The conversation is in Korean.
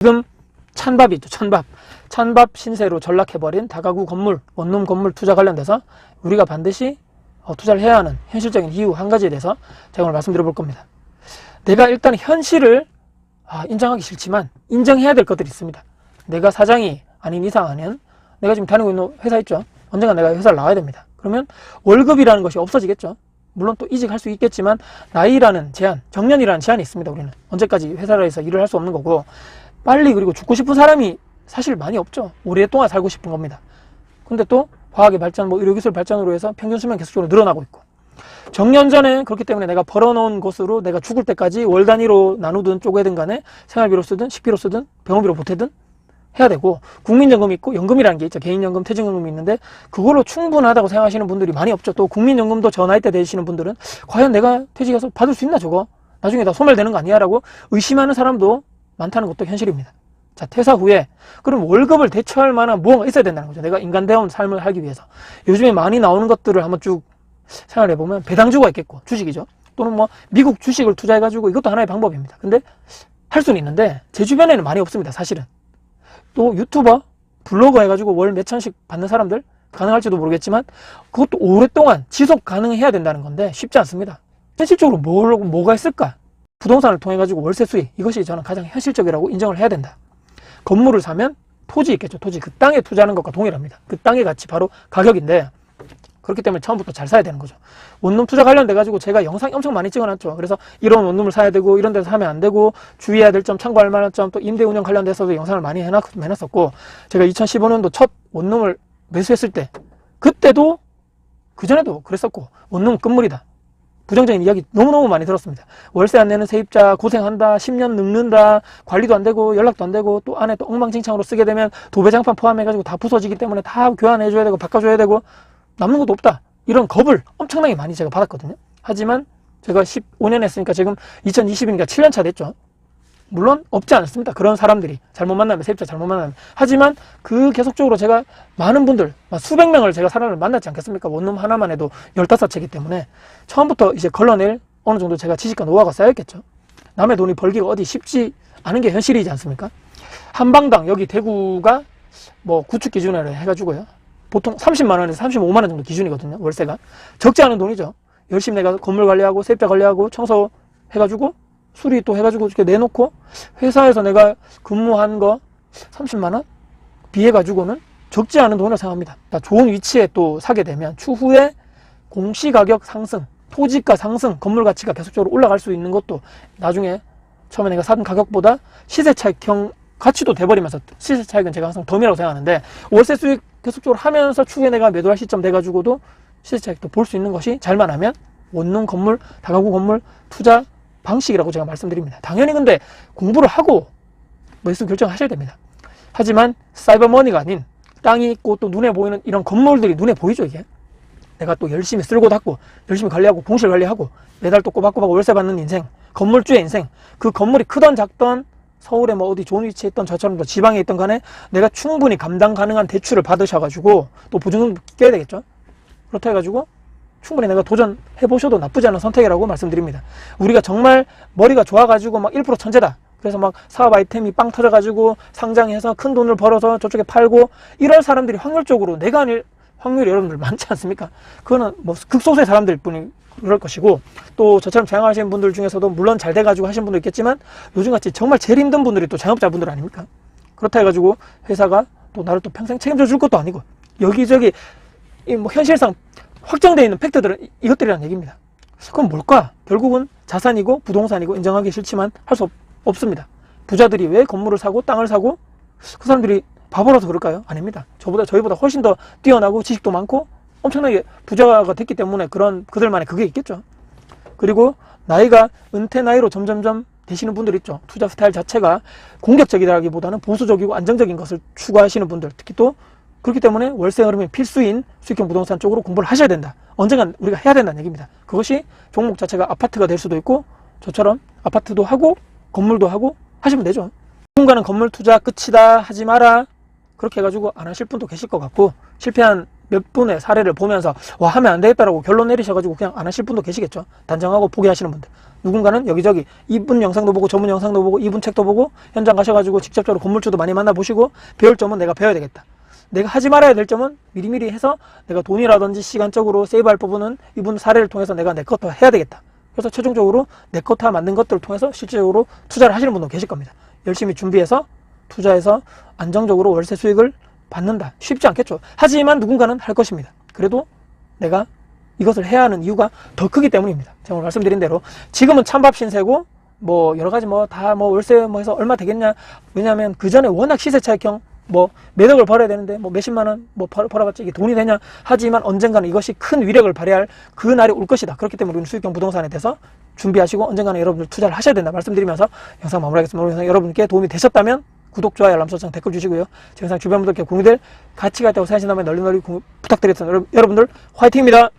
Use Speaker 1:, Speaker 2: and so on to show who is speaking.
Speaker 1: 지금 찬밥이 있죠. 찬밥 신세로 전락해버린 다가구 건물, 원룸 건물 투자 관련돼서 우리가 반드시 투자를 해야 하는 현실적인 이유 한 가지에 대해서 제가 오늘 말씀드려 볼 겁니다. 내가 일단 현실을 인정하기 싫지만 인정해야 될 것들이 있습니다. 내가 사장이 아닌 이상은 내가 지금 다니고 있는 회사 있죠. 언젠가 내가 회사를 나와야 됩니다. 그러면 월급이라는 것이 없어지겠죠. 물론 또 이직할 수 있겠지만 나이라는 제한, 정년이라는 제한이 있습니다. 우리는 언제까지 회사에서 일을 할 수 없는 거고, 빨리 그리고 죽고 싶은 사람이 사실 많이 없죠. 오랫동안 살고 싶은 겁니다. 근데 또 과학의 발전, 의료기술 발전으로 해서 평균 수명 계속적으로 늘어나고 있고, 정년전에 그렇기 때문에 내가 벌어놓은 것으로 내가 죽을 때까지 월 단위로 나누든 쪼개든 간에 생활비로 쓰든 식비로 쓰든 병원비로 보태든 해야 되고, 국민연금이 있고 연금이라는 게 있죠. 개인연금, 퇴직연금이 있는데 그걸로 충분하다고 생각하시는 분들이 많이 없죠. 또 국민연금도 저 나이 때 되시는 분들은 과연 내가 퇴직해서 받을 수 있나 저거? 나중에 다 소멸되는 거 아니야? 라고 의심하는 사람도 많다는 것도 현실입니다. 자, 퇴사 후에 그럼 월급을 대체할 만한 무언가 있어야 된다는 거죠. 내가 인간다운 삶을 살기 위해서. 요즘에 많이 나오는 것들을 한번 쭉 생각을 해보면 배당주가 있겠고, 주식이죠. 또는 미국 주식을 투자해가지고 이것도 하나의 방법입니다. 근데 할 수는 있는데 제 주변에는 많이 없습니다. 사실은. 또 유튜버, 블로거 해가지고 월 몇천씩 받는 사람들 가능할지도 모르겠지만 그것도 오랫동안 지속 가능해야 된다는 건데 쉽지 않습니다. 현실적으로 뭐가 있을까? 부동산을 통해 가지고 월세 수익, 이것이 저는 가장 현실적이라고 인정을 해야 된다. 건물을 사면 토지 있겠죠. 토지, 그 땅에 투자하는 것과 동일합니다. 그 땅의 가치, 바로 가격인데, 그렇기 때문에 처음부터 잘 사야 되는 거죠. 원룸 투자 관련돼 가지고 제가 영상 엄청 많이 찍어놨죠. 그래서 이런 원룸을 사야 되고 이런 데서 사면 안 되고 주의해야 될 점, 참고할 만한 점, 또 임대 운영 관련돼서도 영상을 많이 해놨었고, 제가 2015년도 첫 원룸을 매수했을 때 그때도 그전에도 그랬었고, 원룸 끝물이다, 부정적인 이야기 너무너무 많이 들었습니다. 월세 안 내는 세입자 고생한다, 10년 늙는다, 관리도 안 되고 연락도 안 되고, 또 안에 또 엉망진창으로 쓰게 되면 도배장판 포함해가지고 다 부서지기 때문에 다 교환해줘야 되고 바꿔줘야 되고 남는 것도 없다, 이런 겁을 엄청나게 많이 제가 받았거든요. 하지만 제가 15년 했으니까 지금 2020이니까 7년 차 됐죠. 물론 없지 않습니다. 그런 사람들이 잘못 만나면, 세입자 잘못 만나면. 하지만 그 계속적으로 제가 많은 분들, 수백 명을 제가 사람을 만났지 않겠습니까? 원룸 하나만 해도 15채이기 때문에 처음부터 이제 걸러낼 어느 정도 제가 지식과 노하우가 쌓였겠죠. 남의 돈이 벌기가 어디 쉽지 않은 게 현실이지 않습니까? 한 방당, 여기 대구가 구축 기준으로 해가지고요, 보통 30만 원에서 35만 원 정도 기준이거든요. 월세가 적지 않은 돈이죠. 열심히 내가 건물 관리하고 세입자 관리하고 청소해가지고 수리 또 해가지고 이렇게 내놓고, 회사에서 내가 근무한 거 30만 원 비해가지고는 적지 않은 돈을 생각합니다. 좋은 위치에 또 사게 되면 추후에 공시가격 상승, 토지가 상승, 건물 가치가 계속적으로 올라갈 수 있는 것도 나중에 처음에 내가 산 가격보다 시세 차익형 가치도 돼버리면서, 시세 차익은 제가 항상 덤이라고 생각하는데, 월세 수익 계속적으로 하면서 추후에 내가 매도할 시점 돼가지고도 시세 차익도 볼 수 있는 것이, 잘만 하면 원룸 건물, 다가구 건물 투자 방식이라고 제가 말씀드립니다. 당연히 근데 공부를 하고 매수 결정하셔야 됩니다. 하지만 사이버머니가 아닌 땅이 있고 또 눈에 보이는 이런 건물들이 눈에 보이죠. 이게 내가 또 열심히 쓸고 닦고 열심히 관리하고 공실 관리하고 매달 또 꼬박꼬박 월세 받는 인생, 건물주의 인생. 그 건물이 크던 작던 서울에 어디 좋은 위치에 있던 저처럼 또 지방에 있던 간에 내가 충분히 감당 가능한 대출을 받으셔가지고 또 보증금 껴야 되겠죠. 그렇다 해가지고 충분히 내가 도전해보셔도 나쁘지 않은 선택이라고 말씀드립니다. 우리가 정말 머리가 좋아가지고 1% 천재다, 그래서 사업 아이템이 빵 터져가지고 상장해서 큰 돈을 벌어서 저쪽에 팔고, 이런 사람들이 확률적으로 내가 아닐 확률이 여러분들 많지 않습니까? 그거는 극소수의 사람들 뿐이 그럴 것이고, 또 저처럼 자영하시는 분들 중에서도 물론 잘 돼가지고 하시는 분도 있겠지만 요즘같이 정말 제일 힘든 분들이 또 자영업자분들 아닙니까? 그렇다 해가지고 회사가 또 나를 또 평생 책임져 줄 것도 아니고, 여기저기 현실상 확정되어 있는 팩트들은 이것들이란 얘기입니다. 그럼 뭘까? 결국은 자산이고 부동산이고, 인정하기 싫지만 할 수 없습니다. 부자들이 왜 건물을 사고 땅을 사고? 그 사람들이 바보라서 그럴까요? 아닙니다. 저희보다 훨씬 더 뛰어나고 지식도 많고 엄청나게 부자가 됐기 때문에 그들만의 그게 있겠죠. 그리고 나이가 은퇴 나이로 점점점 되시는 분들 있죠. 투자 스타일 자체가 공격적이라기보다는 보수적이고 안정적인 것을 추구하시는 분들, 특히 또 그렇기 때문에 월세 흐름이 필수인 수익형 부동산 쪽으로 공부를 하셔야 된다. 언젠간 우리가 해야 된다는 얘기입니다. 그것이 종목 자체가 아파트가 될 수도 있고, 저처럼 아파트도 하고 건물도 하고 하시면 되죠. 누군가는 건물 투자 끝이다, 하지 마라, 그렇게 해가지고 안 하실 분도 계실 것 같고, 실패한 몇 분의 사례를 보면서 하면 안 되겠다라고 결론 내리셔가지고 그냥 안 하실 분도 계시겠죠. 단정하고 포기하시는 분들. 누군가는 여기저기 이분 영상도 보고 저분 영상도 보고 이분 책도 보고 현장 가셔가지고 직접적으로 건물주도 많이 만나보시고 배울 점은 내가 배워야 되겠다. 내가 하지 말아야 될 점은 미리미리 해서 내가 돈이라든지 시간적으로 세이브할 부분은 이분 사례를 통해서 내가 내 것도 해야 되겠다. 그래서 최종적으로 내 것다 만든 것들을 통해서 실질적으로 투자를 하시는 분도 계실 겁니다. 열심히 준비해서 투자해서 안정적으로 월세 수익을 받는다. 쉽지 않겠죠. 하지만 누군가는 할 것입니다. 그래도 내가 이것을 해야 하는 이유가 더 크기 때문입니다. 제가 오늘 말씀드린 대로 지금은 찬밥 신세고 뭐 여러 가지 뭐 다 뭐 월세 뭐 해서 얼마 되겠냐. 왜냐하면 그 전에 워낙 시세 차익형 뭐 매덕을 벌어야 되는데 뭐 몇십만 원 뭐 벌어봤자 이게 돈이 되냐. 하지만 언젠가는 이것이 큰 위력을 발휘할 그 날이 올 것이다. 그렇기 때문에 우리는 수익형 부동산에 대해서 준비하시고 언젠가는 여러분들 투자를 하셔야 된다 말씀드리면서 영상 마무리하겠습니다. 오늘 영상 여러분께 도움이 되셨다면 구독, 좋아요, 알람 설정, 댓글 주시고요. 제 영상 주변 분들께 공유될 가치가 있다고 생각하신다면 널리 부탁드리겠습니다. 여러분들 화이팅입니다.